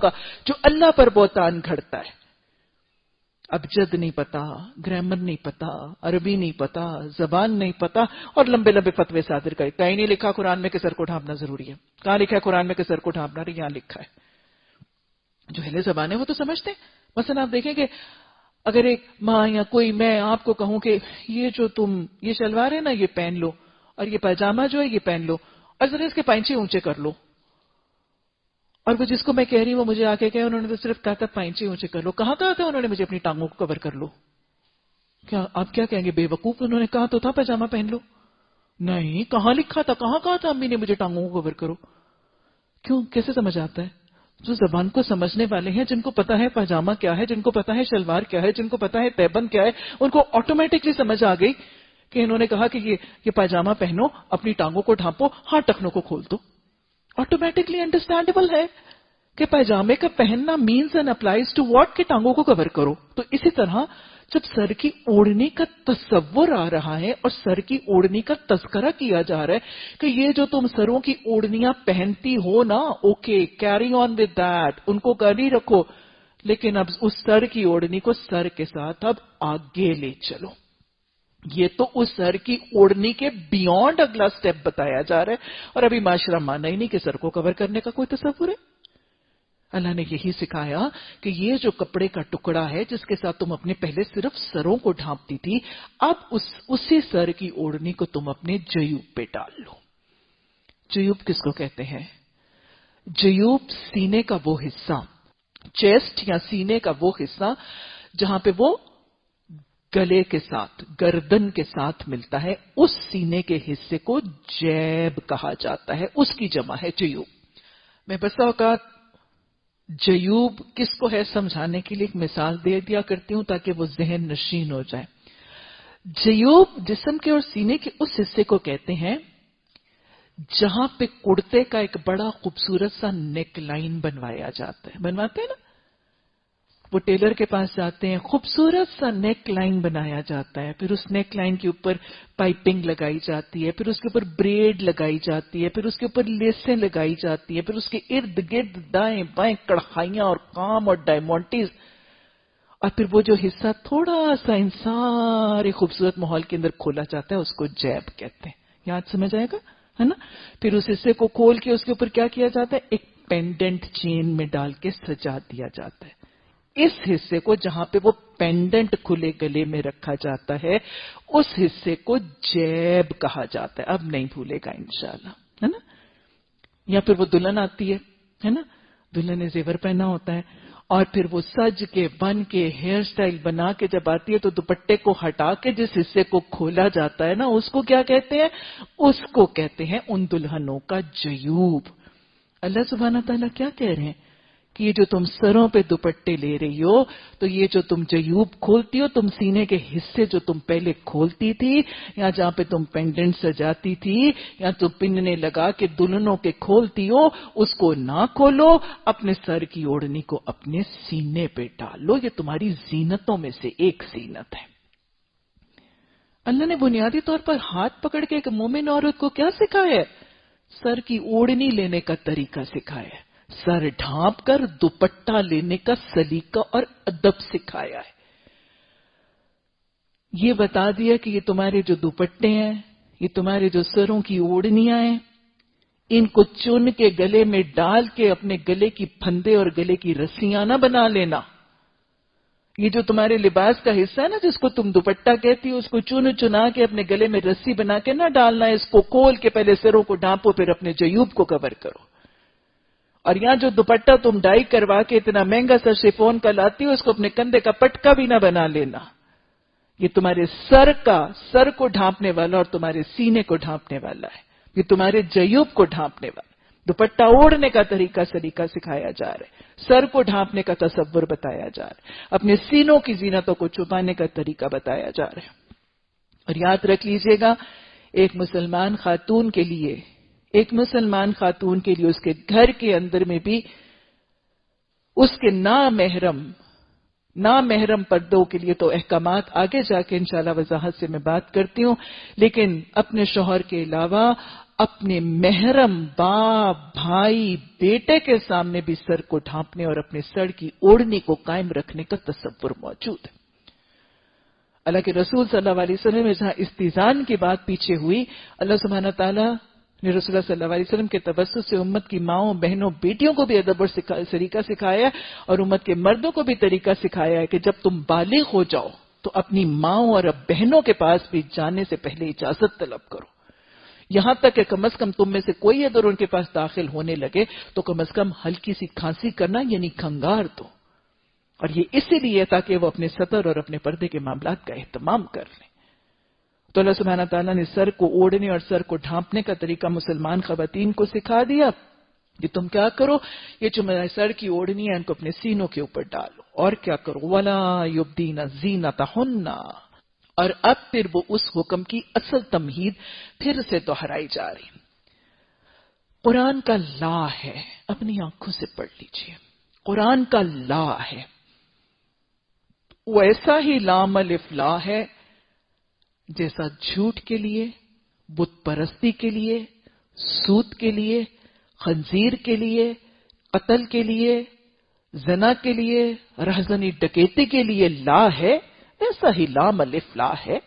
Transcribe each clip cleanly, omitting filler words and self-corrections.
ہوگا جو اللہ پر بہتان گھڑتا ہے. ابجد نہیں پتا، گرامر نہیں پتا، عربی نہیں پتا، زبان نہیں پتا، اور لمبے لمبے فتوے صادر کرے. کہیں نہیں لکھا قرآن میں کہ سر کو ڈھانپنا ضروری ہے. کہاں لکھا ہے قرآن میں کہ سر کو ڈھانپنا؟ یہاں لکھا ہے. جو اہل زبان ہے وہ تو سمجھتے ہیں. مثلا آپ دیکھیں کہ اگر ایک ماں یا کوئی میں آپ کو کہوں کہ یہ جو تم یہ شلوار ہے نا یہ پہن لو، اور یہ پاجامہ جو ہے یہ پہن لو، اور ذرا اس کے پائنچے اونچے کر لو، اور وہ جس کو میں کہہ رہی ہوں وہ مجھے آ کے کہے انہوں نے تو صرف کہا تھا پائنچے اونچے کر لو. کہاں کہا تھا انہوں نے مجھے اپنی ٹانگوں کو کور کر لو؟ کیا آپ کیا کہیں گے؟ بے وقوف، انہوں نے کہا تو تھا پاجامہ پہن لو. نہیں، کہاں لکھا تھا؟ کہاں کہا تھا امی نے مجھے ٹانگوں کو کور کرو؟ کیوں؟ کیسے سمجھ آتا ہے؟ جو زبان کو سمجھنے والے ہیں، جن کو پتا ہے پاجامہ کیا ہے، جن کو پتا ہے شلوار کیا ہے، جن کو پتا ہے تہبند کیا ہے، ان کو آٹومیٹکلی سمجھ آ گئی کہ انہوں نے کہا کہ یہ پاجامہ پہنو، اپنی ٹانگوں کو ڈھانپو، ہاں ٹخنوں کو کھول دو. آٹومیٹکلی انڈرسٹینڈیبل ہے کہ پاجامے کا پہننا means and applies to what, کہ ٹانگوں کو کور کرو. تو اسی طرح جب سر کی اوڑھنی کا تصور آ رہا ہے اور سر کی اوڑھنی کا تذکرہ کیا جا رہا ہے کہ یہ جو تم سروں کی اوڑھنیاں پہنتی ہو نا، okay carry on with that, ان کو جاری رکھو، لیکن اب اس سر کی اوڑھنی کو سر کے ساتھ اب آگے لے چلو. یہ تو اس سر کی اوڑھنی کے بیونڈ اگلا سٹیپ بتایا جا رہا ہے، اور ابھی معاشرہ مانا ہی نہیں کہ سر کو کور کرنے کا کوئی تصور ہے. اللہ نے یہی سکھایا کہ یہ جو کپڑے کا ٹکڑا ہے جس کے ساتھ تم اپنے پہلے صرف سروں کو ڈھانپتی تھی، اب اسی سر کی اوڑھنی کو تم اپنے جیوب پہ ڈال لو. جیوب کس کو کہتے ہیں؟ جیوب سینے کا وہ حصہ، چیسٹ یا سینے کا وہ حصہ جہاں پہ وہ گلے کے ساتھ، گردن کے ساتھ ملتا ہے، اس سینے کے حصے کو جیب کہا جاتا ہے، اس کی جمع ہے جیوب. میں بسا اوقات جیوب کس کو ہے سمجھانے کے لیے ایک مثال دے دیا کرتی ہوں تاکہ وہ ذہن نشین ہو جائے. جیوب جسم کے اور سینے کے اس حصے کو کہتے ہیں جہاں پہ کرتے کا ایک بڑا خوبصورت سا نیک لائن بنوایا جاتا ہے. بنواتے ہیں نا، وہ ٹیلر کے پاس جاتے ہیں، خوبصورت سا نیک لائن بنایا جاتا ہے، پھر اس نیک لائن کے اوپر پائپنگ لگائی جاتی ہے، پھر اس کے اوپر بریڈ لگائی جاتی ہے، پھر اس کے اوپر لیسیں لگائی جاتی ہے، پھر اس کے ارد گرد دائیں بائیں کڑھائیاں اور کام اور ڈائمونٹیز، اور پھر وہ جو حصہ تھوڑا سا ان سارے خوبصورت ماحول کے اندر کھولا جاتا ہے اس کو جیب کہتے ہیں. یاد سمجھ آئے گا ہے نا؟ پھر اس حصے کو کھول کے اس کے اوپر کیا کیا جاتا ہے؟ ایک پینڈنٹ چین میں ڈال کے سجا دیا جاتا ہے. اس حصے کو جہاں پہ وہ پینڈنٹ کھلے گلے میں رکھا جاتا ہے اس حصے کو جیب کہا جاتا ہے. اب نہیں بھولے گا انشاءاللہ، ہے نا؟ یا پھر وہ دلہن آتی ہے نا، دلہن نے زیور پہنا ہوتا ہے، اور پھر وہ سج کے بن کے ہیئر سٹائل بنا کے جب آتی ہے تو دوپٹے کو ہٹا کے جس حصے کو کھولا جاتا ہے نا، اس کو کیا کہتے ہیں؟ اس کو کہتے ہیں ان دلہنوں کا جیوب. اللہ سبحانہ تعالیٰ کیا کہہ رہے ہیں کہ یہ جو تم سروں پہ دوپٹے لے رہی ہو تو یہ جو تم جیوب کھولتی ہو، تم سینے کے حصے جو تم پہلے کھولتی تھی یا جہاں پہ تم پینڈنٹ سجاتی تھی یا تم پننے لگا کے دلہنوں کے کھولتی ہو، اس کو نہ کھولو، اپنے سر کی اوڑھنی کو اپنے سینے پہ ڈال لو. یہ تمہاری زینتوں میں سے ایک زینت ہے. اللہ نے بنیادی طور پر ہاتھ پکڑ کے ایک مومن عورت کو کیا سکھایا ہے؟ سر کی اوڑھنی لینے کا طریقہ سکھایا ہے، سر ڈھانپ کر دوپٹہ لینے کا سلیقہ اور ادب سکھایا ہے. یہ بتا دیا کہ یہ تمہارے جو دوپٹے ہیں، یہ تمہارے جو سروں کی اوڑھنیاں ہیں، ان کو چن کے گلے میں ڈال کے اپنے گلے کی پھندے اور گلے کی رسیاں نہ بنا لینا. یہ جو تمہارے لباس کا حصہ ہے نا جس کو تم دوپٹہ کہتی ہو، اس کو چنا کے اپنے گلے میں رسی بنا کے نہ ڈالنا. اس کو کھول کے پہلے سروں کو ڈھانپو، پھر اپنے جیوب کو کور کرو. اور یہاں جو دوپٹہ تم ڈائی کروا کے اتنا مہنگا سا شفون کا لاتی ہو، اس کو اپنے کندھے کا پٹکا بھی نہ بنا لینا. یہ تمہارے سر کو ڈھانپنے والا اور تمہارے سینے کو ڈھانپنے والا ہے. یہ تمہارے جیوب کو ڈھانپنے والا. دوپٹہ اوڑھنے کا سلیقہ سکھایا جا رہا ہے، سر کو ڈھانپنے کا تصور بتایا جا رہا ہے، اپنے سینوں کی زینتوں کو چھپانے کا طریقہ بتایا جا رہا ہے. اور یاد رکھ لیجئے گا، ایک مسلمان خاتون کے لیے اس کے گھر کے اندر میں بھی اس کے نامحرم پردوں کے لیے تو احکامات آگے جا کے انشاءاللہ وضاحت سے میں بات کرتی ہوں، لیکن اپنے شوہر کے علاوہ اپنے محرم باپ بھائی بیٹے کے سامنے بھی سر کو ڈھانپنے اور اپنے سر کی اوڑھنی کو قائم رکھنے کا تصور موجود ہے. اللہ کے رسول صلی اللہ علیہ وسلم میں جہاں استیزان کی بات پیچھے ہوئی، اللہ سبحانہ تعالیٰ نے رسول اللہ صلی اللہ علیہ وسلم کے توسط سے امت کی ماؤں بہنوں بیٹیوں کو بھی ادب اور طریقہ سکھایا اور امت کے مردوں کو بھی طریقہ سکھایا ہے کہ جب تم بالغ ہو جاؤ تو اپنی ماؤں اور بہنوں کے پاس بھی جانے سے پہلے اجازت طلب کرو، یہاں تک کہ کم از کم تم میں سے کوئی اگر ان کے پاس داخل ہونے لگے تو کم از کم ہلکی سی کھانسی کرنا یعنی کھنگار دو. اور یہ اسی لیے تاکہ وہ اپنے سطر اور اپنے پردے کے معاملات کا اہتمام کر لیں. تو اللہ سبحانہ تعالیٰ نے سر کو اوڑھنے اور سر کو ڈھانپنے کا طریقہ مسلمان خواتین کو سکھا دیا کہ تم کیا کرو، یہ جو میرے سر کی اوڑھنی ہے ان کو اپنے سینوں کے اوپر ڈالو. اور کیا کرو، وَلَا يُبْدِينَ زِينَتَهُنَّ. اور اب پھر وہ اس حکم کی اصل تمہید پھر سے دہرائی جا رہی. قرآن کا لا ہے، اپنی آنکھوں سے پڑھ لیجئے، قرآن کا لا ہے. ویسا ہی لام الف لا ہے جیسا جھوٹ کے لیے، بت پرستی کے لیے، سود کے لیے، خنزیر کے لیے، قتل کے لیے، زنا کے لیے، رہزنی ڈکیتی کے لیے لا ہے، ایسا ہی لام الف لا ہے.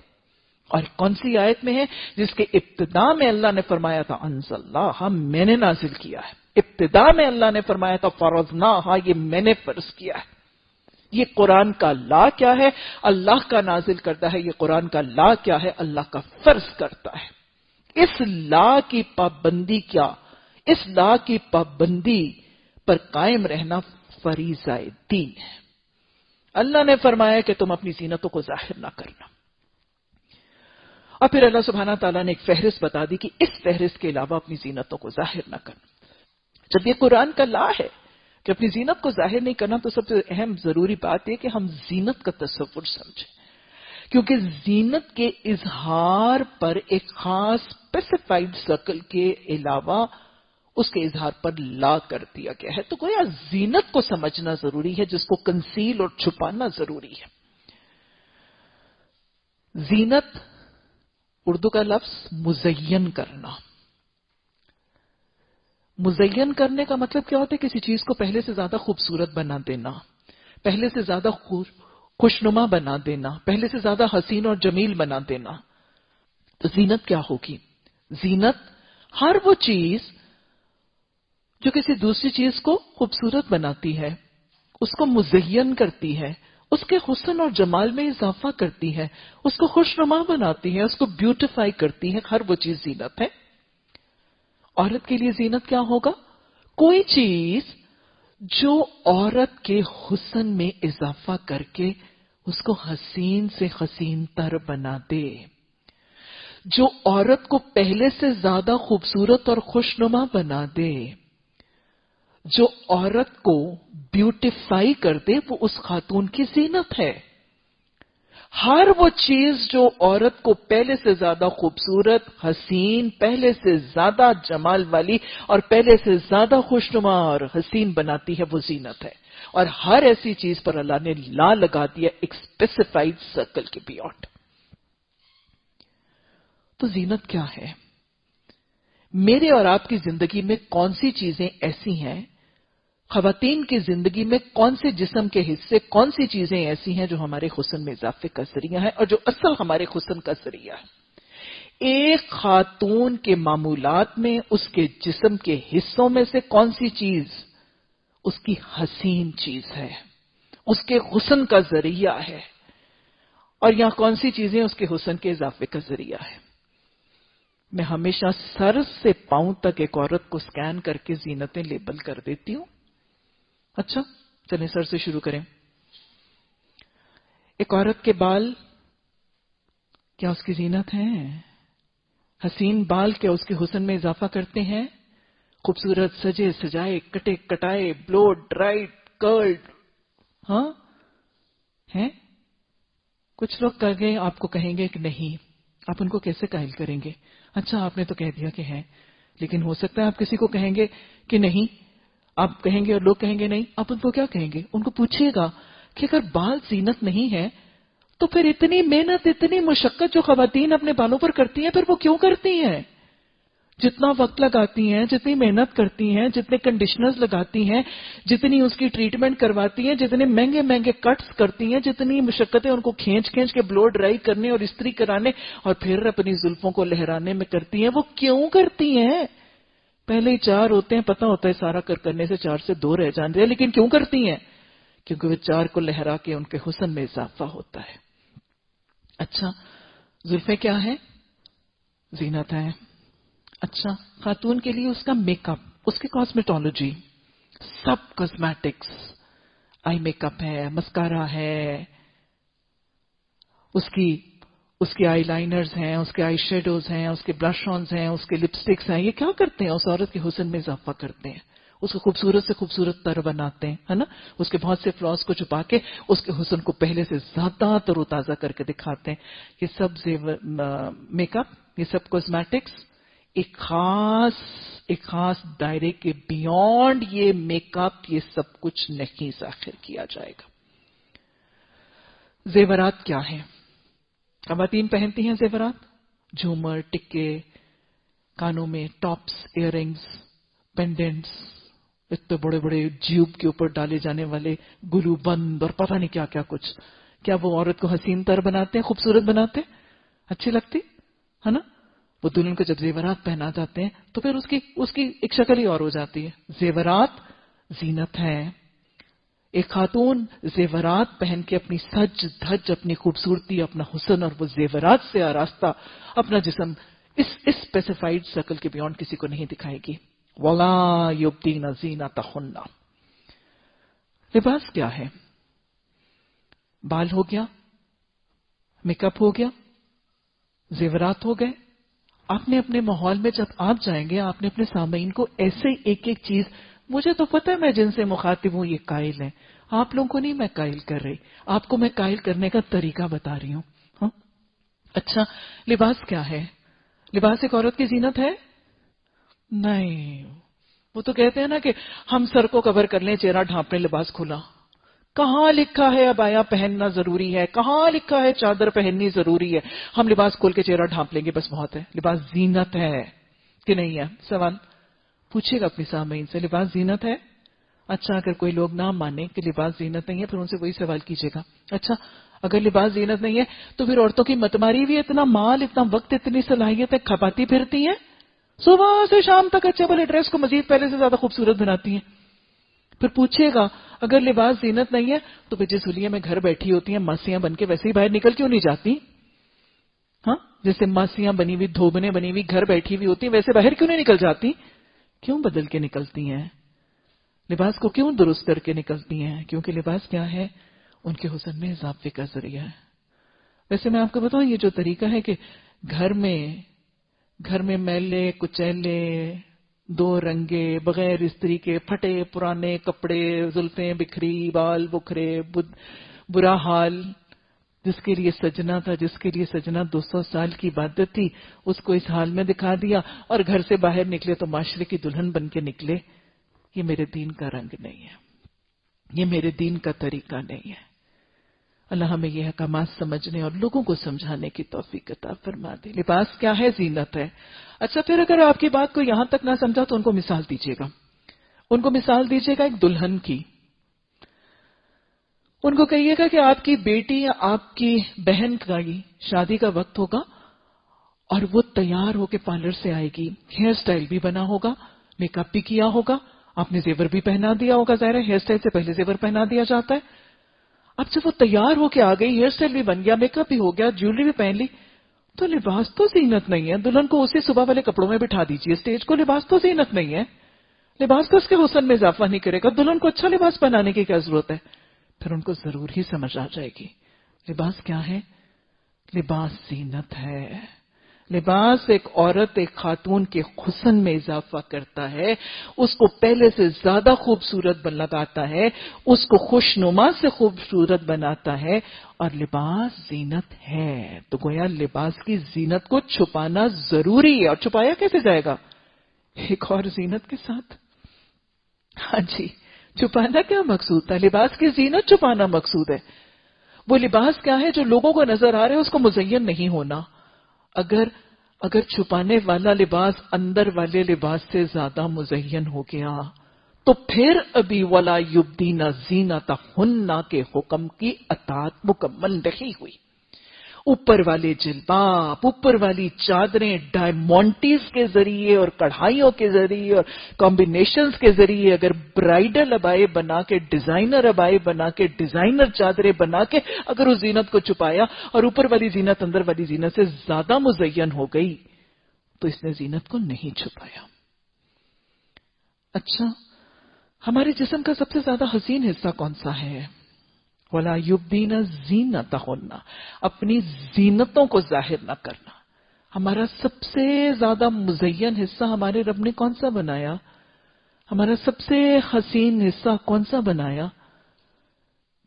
اور کون سی آیت میں ہے؟ جس کے ابتدا میں اللہ نے فرمایا تھا انزلناہا، میں نے نازل کیا ہے. ابتدا میں اللہ نے فرمایا تھا فرضناہا، یہ میں نے فرض کیا ہے. یہ قرآن کا لا کیا ہے؟ اللہ کا نازل کرتا ہے. یہ قرآن کا لا کیا ہے؟ اللہ کا فرض کرتا ہے. اس لا کی پابندی کیا؟ اس لا کی پابندی پر قائم رہنا فریضہ دین ہے. اللہ نے فرمایا کہ تم اپنی زینتوں کو ظاہر نہ کرنا. اور پھر اللہ سبحانہ تعالیٰ نے ایک فہرست بتا دی کہ اس فہرست کے علاوہ اپنی زینتوں کو ظاہر نہ کرنا. جب یہ قرآن کا لا ہے کہ اپنی زینت کو ظاہر نہیں کرنا، تو سب سے اہم ضروری بات یہ کہ ہم زینت کا تصور سمجھیں، کیونکہ زینت کے اظہار پر ایک خاص اسپیسیفائڈ سرکل کے علاوہ اس کے اظہار پر لا کر دیا گیا ہے. تو گویا زینت کو سمجھنا ضروری ہے، جس کو کنسیل اور چھپانا ضروری ہے. زینت اردو کا لفظ مزین کرنا. مزین کرنے کا مطلب کیا ہوتا ہے؟ کسی چیز کو پہلے سے زیادہ خوبصورت بنا دینا، پہلے سے زیادہ خوشنما بنا دینا، پہلے سے زیادہ حسین اور جمیل بنا دینا. تو زینت کیا ہوگی؟ زینت ہر وہ چیز جو کسی دوسری چیز کو خوبصورت بناتی ہے، اس کو مزین کرتی ہے، اس کے حسن اور جمال میں اضافہ کرتی ہے، اس کو خوشنما بناتی ہے، اس کو بیوٹیفائی کرتی ہے. ہر وہ چیز زینت ہے. عورت کے لیے زینت کیا ہوگا؟ کوئی چیز جو عورت کے حسن میں اضافہ کر کے اس کو حسین سے حسین تر بنا دے، جو عورت کو پہلے سے زیادہ خوبصورت اور خوشنما بنا دے، جو عورت کو بیوٹیفائی کر دے، وہ اس خاتون کی زینت ہے. ہر وہ چیز جو عورت کو پہلے سے زیادہ خوبصورت، حسین، پہلے سے زیادہ جمال والی اور پہلے سے زیادہ خوشنما اور حسین بناتی ہے، وہ زینت ہے. اور ہر ایسی چیز پر اللہ نے لا لگا دیا ایک اسپیسیفائڈ سرکل کے بیونڈ. تو زینت کیا ہے؟ میرے اور آپ کی زندگی میں کون سی چیزیں ایسی ہیں، خواتین کی زندگی میں کون سے جسم کے حصے، کون سی چیزیں ایسی ہیں جو ہمارے حسن میں اضافے کا ذریعہ ہے اور جو اصل ہمارے حسن کا ذریعہ ہے؟ ایک خاتون کے معمولات میں، اس کے جسم کے حصوں میں سے کون سی چیز اس کی حسین چیز ہے، اس کے حسن کا ذریعہ ہے، اور یہاں کون سی چیزیں اس کے حسن کے اضافے کا ذریعہ ہے؟ میں ہمیشہ سر سے پاؤں تک ایک عورت کو سکین کر کے زینتیں لیبل کر دیتی ہوں. اچھا چلیں سر سے شروع کریں. ایک عورت کے بال کیا اس کی زینت ہیں؟ حسین بال کیا اس کے حسن میں اضافہ کرتے ہیں؟ خوبصورت سجے سجائے، کٹے کٹائے، بلو ڈرائیڈ، کرلڈ، ہاں ہیں؟ کچھ لوگ کر گئے، آپ کو کہیں گے کہ نہیں. آپ ان کو کیسے قائل کریں گے؟ اچھا آپ نے تو کہہ دیا کہ ہیں، لیکن ہو سکتا ہے آپ کسی کو کہیں گے کہ نہیں، آپ کہیں گے اور لوگ کہیں گے نہیں. آپ ان کو کیا کہیں گے؟ ان کو پوچھیے گا کہ اگر بال زینت نہیں ہے تو پھر اتنی محنت، اتنی مشقت جو خواتین اپنے بالوں پر کرتی ہیں، پھر وہ کیوں کرتی ہیں؟ جتنا وقت لگاتی ہیں، جتنی محنت کرتی ہیں، جتنے کنڈیشنرز لگاتی ہیں، جتنی اس کی ٹریٹمنٹ کرواتی ہیں، جتنے مہنگے مہنگے کٹس کرتی ہیں، جتنی مشقتیں ان کو کھینچ کھینچ کے بلو ڈرائی کرنے اور استری کرانے اور پھر اپنی زلفوں کو لہرانے میں کرتی ہیں، وہ کیوں کرتی ہیں؟ پہلے ہی 4 ہوتے ہیں، پتہ ہوتا ہے سارا کرنے سے 4 سے 2 رہ جاتے ہیں، لیکن کیوں کرتی ہیں؟ کیونکہ وہ 4 کو لہرا کے ان کے حسن میں اضافہ ہوتا ہے۔ اچھا، زلفیں کیا ہیں؟ زینت ہے۔ اچھا، خاتون کے لیے اس کا میک اپ، اس کی cosmetology, sub cosmetics, I make up ہے، مسکارا ہے، اس کی آئی لائنرز ہیں، اس کے آئی شیڈوز ہیں، اس کے بلش آنز ہیں، اس کے لپسٹکس ہیں، یہ کیا کرتے ہیں؟ اس عورت کے حسن میں اضافہ کرتے ہیں، اس کو خوبصورت سے خوبصورت تر بناتے ہیں، ہے نا؟ اس کے بہت سے فلاز کو چھپا کے اس کے حسن کو پہلے سے زیادہ تر و تازہ کر کے دکھاتے ہیں۔ یہ سب میک اپ، یہ سب کاسمیٹکس ایک خاص دائرے کے بیونڈ یہ میک اپ، یہ سب کچھ نہیں ظاہر کیا جائے گا۔ زیورات کیا ہیں؟ خواتین پہنتی ہیں زیورات، جھومر، ٹکے، کانوں میں ٹاپس، ایئر رنگز، پینڈنٹس، اتنے بڑے بڑے جیوب کے اوپر ڈالے جانے والے گلو بند اور پتہ نہیں کیا کیا کچھ۔ کیا وہ عورت کو حسین تر بناتے ہیں، خوبصورت بناتے ہیں، اچھی لگتی ہے نا؟ وہ دلہن کو جب زیورات پہنا جاتے ہیں تو پھر اس کی ایک شکل ہی اور ہو جاتی ہے۔ زیورات زینت ہے۔ ایک خاتون زیورات پہن کے اپنی سج دھج، اپنی خوبصورتی، اپنا حسن اور وہ زیورات سے آراستہ اپنا جسم اس اسپیسیفائڈ سرکل کے بیونڈ کسی کو نہیں دکھائے گی۔ وَلَا يُبْدِينَ زِينَتَهُنَّ۔ لباس کیا ہے؟ بال ہو گیا، میک اپ ہو گیا، زیورات ہو گئے۔ آپ نے اپنے ماحول میں جب آپ جائیں گے، آپ نے اپنے سامعین کو ایسے ایک ایک چیز، مجھے تو پتہ ہے میں جن سے مخاطب ہوں یہ قائل ہیں، آپ لوگوں کو نہیں میں قائل کر رہی، آپ کو میں قائل کرنے کا طریقہ بتا رہی ہوں۔ ہاں؟ اچھا، لباس کیا ہے؟ لباس ایک عورت کی زینت ہے؟ نہیں، وہ تو کہتے ہیں نا کہ ہم سر کو کور کر لیں، چہرہ ڈھانپ لیں، لباس کھلا۔ کہاں لکھا ہے عبایا پہننا ضروری ہے؟ کہاں لکھا ہے چادر پہننی ضروری ہے؟ ہم لباس کھول کے چہرہ ڈھانپ لیں گے بس بہت ہے۔ لباس زینت ہے کہ نہیں ہے؟ سوال پوچھیے گا اپنی سامعین سے، لباس زینت ہے؟ اچھا، اگر کوئی لوگ نہ مانے کہ لباس زینت نہیں ہے پھر ان سے وہی سوال کیجیے گا، اچھا اگر لباس زینت نہیں ہے تو پھر عورتوں کی متماری بھی اتنا مال، اتنا وقت، اتنی صلاحیتیں کھپاتی پھرتی ہیں، صبح سے شام تک اچھے والے ڈریس کو مزید پہلے سے زیادہ خوبصورت بناتی ہیں۔ پھر پوچھیے گا اگر لباس زینت نہیں ہے تو پھر جس حلیے میں گھر بیٹھی ہوتی ہیں ماسیاں بن کے ویسے ہی باہر نکل کیوں نہیں جاتی؟ ہاں، جیسے ماسیاں بنی ہوئی، دھوبنے بنی ہوئی گھر بیٹھی ہوئی ہوتی ہیں ویسے باہر کیوں نہیں نکل جاتی؟ کیوں بدل کے نکلتی ہیں؟ لباس کو کیوں درست کر کے نکلتی ہیں؟ کیونکہ لباس کیا ہے؟ ان کے حسن میں اضافے کا ذریعہ ہے۔ ویسے میں آپ کو بتاؤں یہ جو طریقہ ہے کہ گھر میں میلے کچیلے، 2 رنگے، بغیر استری کے پھٹے پرانے کپڑے، زلفیں بکھری، بال بکھرے، برا حال، جس کے لیے سجنا تھا، جس کے لیے سجنا 200 سال کی عبادت تھی، اس کو اس حال میں دکھا دیا اور گھر سے باہر نکلے تو معاشرے کی دلہن بن کے نکلے۔ یہ میرے دین کا رنگ نہیں ہے، یہ میرے دین کا طریقہ نہیں ہے۔ اللہ ہمیں یہ احکامات سمجھنے اور لوگوں کو سمجھانے کی توفیق عطا فرما دے۔ لباس کیا ہے؟ زینت ہے۔ اچھا، پھر اگر آپ کی بات کو یہاں تک نہ سمجھا تو ان کو مثال دیجیے گا، ان کو مثال دیجیے گا ایک دلہن کی۔ ان کو کہیے گا کہ آپ کی بیٹی یا آپ کی بہن کا شادی کا وقت ہوگا اور وہ تیار ہو کے پارلر سے آئے گی، ہیئر سٹائل بھی بنا ہوگا، میک اپ بھی کیا ہوگا، آپ نے زیور بھی پہنا دیا ہوگا، ظاہر ہے ہیئر سٹائل سے پہلے زیور پہنا دیا جاتا ہے۔ اب جب وہ تیار ہو کے آ گئی، ہیئر سٹائل بھی بن گیا، میک اپ بھی ہو گیا، جیولری بھی پہن لی، تو لباس تو زینت نہیں ہے۔ دلہن کو اسی صبح والے کپڑوں میں بٹھا دیجیے اسٹیج کو، لباس تو زینت نہیں ہے، لباس تو اس کے حسن میں اضافہ نہیں کرے گا۔ دلہن کو اچھا لباس پہنانے کی کیا ضرورت ہے؟ پھر ان کو ضرور ہی سمجھ آ جائے گی لباس کیا ہے۔ لباس زینت ہے۔ لباس ایک عورت، ایک خاتون کے حسن میں اضافہ کرتا ہے، اس کو پہلے سے زیادہ خوبصورت لگاتا ہے، اس کو خوشنما سے خوبصورت بناتا ہے، اور لباس زینت ہے۔ تو گویا لباس کی زینت کو چھپانا ضروری ہے، اور چھپایا کیسے جائے گا؟ ایک اور زینت کے ساتھ۔ ہاں جی، چھپانا کیا مقصود تھا؟ لباس کی زینت چھپانا مقصود ہے۔ وہ لباس کیا ہے جو لوگوں کو نظر آ رہا ہے، اس کو مزین نہیں ہونا۔ اگر چھپانے والا لباس اندر والے لباس سے زیادہ مزین ہو گیا تو پھر ابھی ولا یبدین زینتہن کے حکم کی اطاعت مکمل نہیں ہوئی. اوپر والے جلباب، اوپر والی چادریں ڈائمونٹیز کے ذریعے اور کڑھائیوں کے ذریعے اور کمبینیشنز کے ذریعے اگر برائڈل ابائے بنا کے، ڈیزائنر ابائے بنا کے، ڈیزائنر چادریں بنا کے اگر اس زینت کو چھپایا اور اوپر والی زینت اندر والی زینت سے زیادہ مزین ہو گئی تو اس نے زینت کو نہیں چھپایا. اچھا، ہمارے جسم کا سب سے زیادہ حسین حصہ کون سا ہے؟ وَلَا يُبْدِينَ زِينَتَهُنَّ، اپنی زینتوں کو ظاہر نہ کرنا. ہمارا سب سے زیادہ مزین حصہ ہمارے رب نے کون سا بنایا؟ ہمارا سب سے حسین حصہ کون سا بنایا؟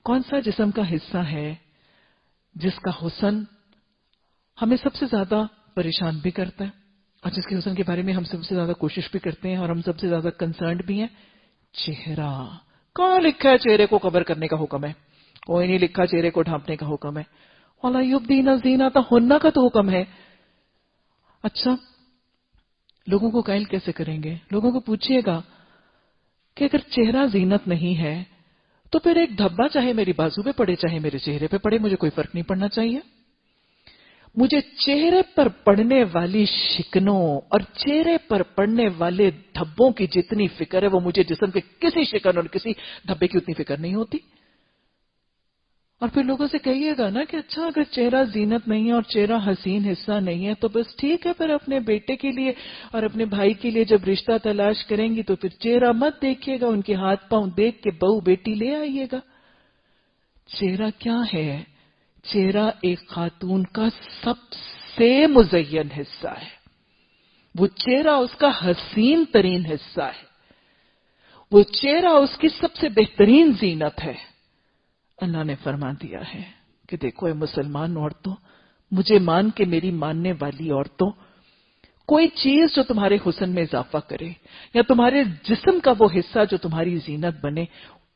کون سا جسم کا حصہ ہے جس کا حسن ہمیں سب سے زیادہ پریشان بھی کرتا ہے اور جس کے حسن کے بارے میں ہم سب سے زیادہ کوشش بھی کرتے ہیں اور ہم سب سے زیادہ کنسرنڈ بھی ہیں؟ چہرہ. کہاں لکھا ہے چہرے کو کور کرنے کا حکم ہے؟ کوئی نہیں لکھا چہرے کو ڈھانپنے کا حکم ہے. وَلَا يُبْدِينَ زِينَتَهُنَّ کا تو حکم ہے. اچھا، لوگوں کو قائل کیسے کریں گے؟ لوگوں کو پوچھئے گا کہ اگر چہرہ زینت نہیں ہے تو پھر ایک دھبا چاہے میری بازو پہ پڑے چاہے میرے چہرے پہ پڑے، مجھے کوئی فرق نہیں پڑنا چاہیے. مجھے چہرے پر پڑنے والی شکنوں اور چہرے پر پڑنے والے دھبوں کی جتنی فکر ہے وہ مجھے جسم کے کسی شکن اور کسی دھبے کی اتنی فکر نہیں ہوتی. اور پھر لوگوں سے کہیے گا نا کہ اچھا اگر چہرہ زینت نہیں ہے اور چہرہ حسین حصہ نہیں ہے تو بس ٹھیک ہے، پھر اپنے بیٹے کے لیے اور اپنے بھائی کے لیے جب رشتہ تلاش کریں گی تو پھر چہرہ مت دیکھیے گا، ان کے ہاتھ پاؤں دیکھ کے بہو بیٹی لے آئیے گا. چہرہ کیا ہے؟ چہرہ ایک خاتون کا سب سے مزین حصہ ہے. وہ چہرہ اس کا حسین ترین حصہ ہے. وہ چہرہ اس کی سب سے بہترین زینت ہے. اللہ نے فرما دیا ہے کہ دیکھو اے مسلمان عورتوں، مجھے مان کے میری ماننے والی عورتوں، کوئی چیز جو تمہارے حسن میں اضافہ کرے یا تمہارے جسم کا وہ حصہ جو تمہاری زینت بنے،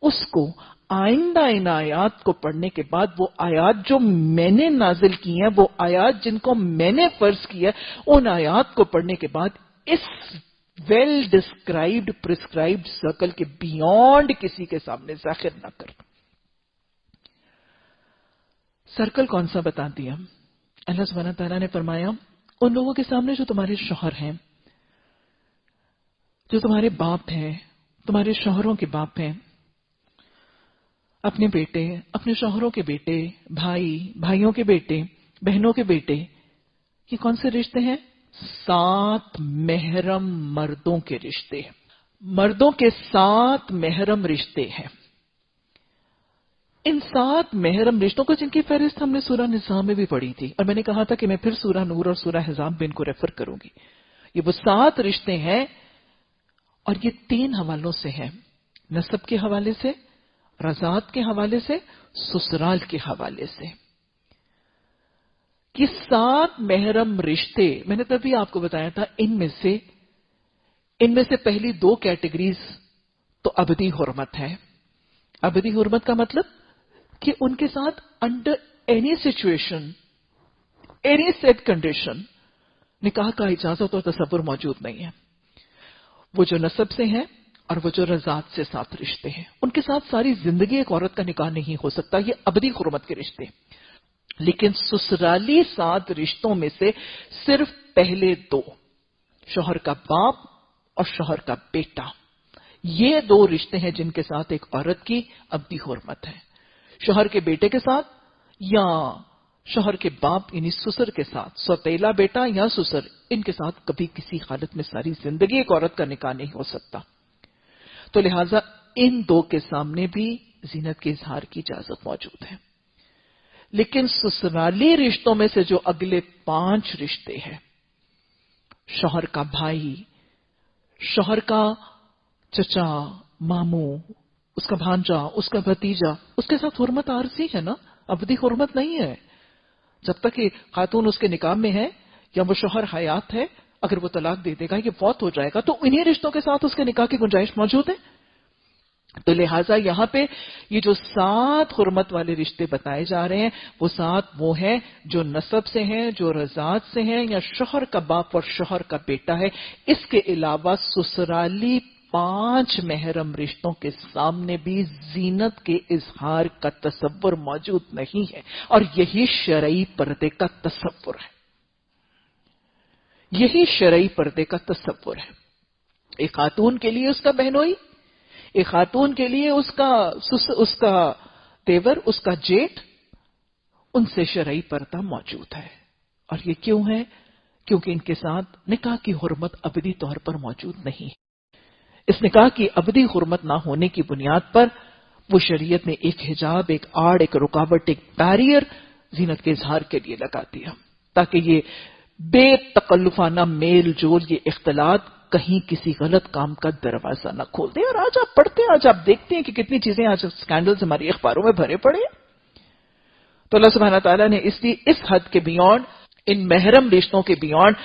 اس کو آئندہ ان آیات کو پڑھنے کے بعد، وہ آیات جو میں نے نازل کی ہیں، وہ آیات جن کو میں نے فرض کیا، ان آیات کو پڑھنے کے بعد اس ویل ڈسکرائبڈ پرسکرائبڈ سرکل کے بیونڈ کسی کے سامنے ظاہر نہ کر. سرکل کون سا بتا دیا؟ اللہ سبحانہ تعالیٰ نے فرمایا ان لوگوں کے سامنے جو تمہارے شوہر ہیں، جو تمہارے باپ ہیں، تمہارے شوہروں کے باپ ہیں، اپنے بیٹے، اپنے شوہروں کے بیٹے، بھائی، بھائیوں کے بیٹے، بہنوں کے بیٹے، یہ کون سے رشتے ہیں؟ 7 محرم مردوں کے رشتے. مردوں کے 7 محرم رشتے ہیں. ان 7 محرم رشتوں کو جن کی فہرست ہم نے سورہ نساء میں بھی پڑھی تھی، اور میں نے کہا تھا کہ میں پھر سورہ نور اور سورہ احزاب میں ان کو ریفر کروں گی. یہ وہ 7 رشتے ہیں اور یہ 3 حوالوں سے ہیں: نسب کے حوالے سے، رضاعت کے حوالے سے، سسرال کے حوالے سے. یہ 7 محرم رشتے میں نے تبھی آپ کو بتایا تھا، ان میں سے پہلی 2 کیٹیگریز تو ابدی حرمت ہے. ابدی حرمت کا مطلب کہ ان کے ساتھ under any situation, any set condition نکاح کا اجازت اور تصور موجود نہیں ہے. وہ جو نسب سے ہیں اور وہ جو رضاعت سے 7 رشتے ہیں، ان کے ساتھ ساری زندگی ایک عورت کا نکاح نہیں ہو سکتا. یہ ابدی حرمت کے رشتے. لیکن سسرالی 7 رشتوں میں سے صرف پہلے 2، شوہر کا باپ اور شوہر کا بیٹا، یہ 2 رشتے ہیں جن کے ساتھ ایک عورت کی ابدی حرمت ہے. شوہر کے بیٹے کے ساتھ یا شوہر کے باپ یعنی سسر کے ساتھ، سوتیلا بیٹا یا سسر، ان کے ساتھ کبھی کسی حالت میں ساری زندگی ایک عورت کا نکاح نہیں ہو سکتا. تو لہٰذا ان 2 کے سامنے بھی زینت کے اظہار کی اجازت موجود ہے. لیکن سسرالی رشتوں میں سے جو اگلے 5 رشتے ہیں، شوہر کا بھائی، شوہر کا چچا، ماموں، اس کا بھانجا، اس کا بھتیجا، اس کے ساتھ حرمت عارضی ہے نا، ابدی حرمت نہیں ہے. جب تک کہ خاتون اس کے نکاح میں ہے یا وہ شوہر حیات ہے، اگر وہ طلاق دے دے گا، یہ فوت ہو جائے گا، تو انہی رشتوں کے ساتھ اس کے نکاح کی گنجائش موجود ہے. تو لہٰذا یہاں پہ یہ جو 7 حرمت والے رشتے بتائے جا رہے ہیں وہ 7 وہ ہیں جو نسب سے ہیں، جو رضاعت سے ہیں، یا شوہر کا باپ اور شوہر کا بیٹا ہے۔ اس کے علاوہ سسرالی 5 محرم رشتوں کے سامنے بھی زینت کے اظہار کا تصور موجود نہیں ہے، اور یہی شرعی پردے کا تصور ہے، یہی شرعی پردے کا تصور ہے۔ ایک خاتون کے لیے اس کا بہنوئی، ایک خاتون کے لیے اس کا دیور، اس کا جیٹھ، ان سے شرعی پردہ موجود ہے۔ اور یہ کیوں ہے؟ کیونکہ ان کے ساتھ نکاح کی حرمت ابدی طور پر موجود نہیں ہے۔ اس نکاح کی ابدی حرمت نہ ہونے کی بنیاد پر وہ شریعت نے ایک حجاب، ایک آڑ، ایک رکاوٹ، ایک بیریئر زینت کے اظہار کے لیے لگا دیا، تاکہ یہ بے تکلفانہ میل جول، یہ اختلاط کہیں کسی غلط کام کا دروازہ نہ کھول دیں۔ اور آج آپ پڑھتے ہیں، آج آپ دیکھتے ہیں کہ کتنی چیزیں آج اسکینڈلز ہماری اخباروں میں بھرے پڑے ہیں۔ تو اللہ سبحانہ تعالیٰ نے اس لیے اس حد کے بیونڈ، ان محرم رشتوں کے بیونڈ،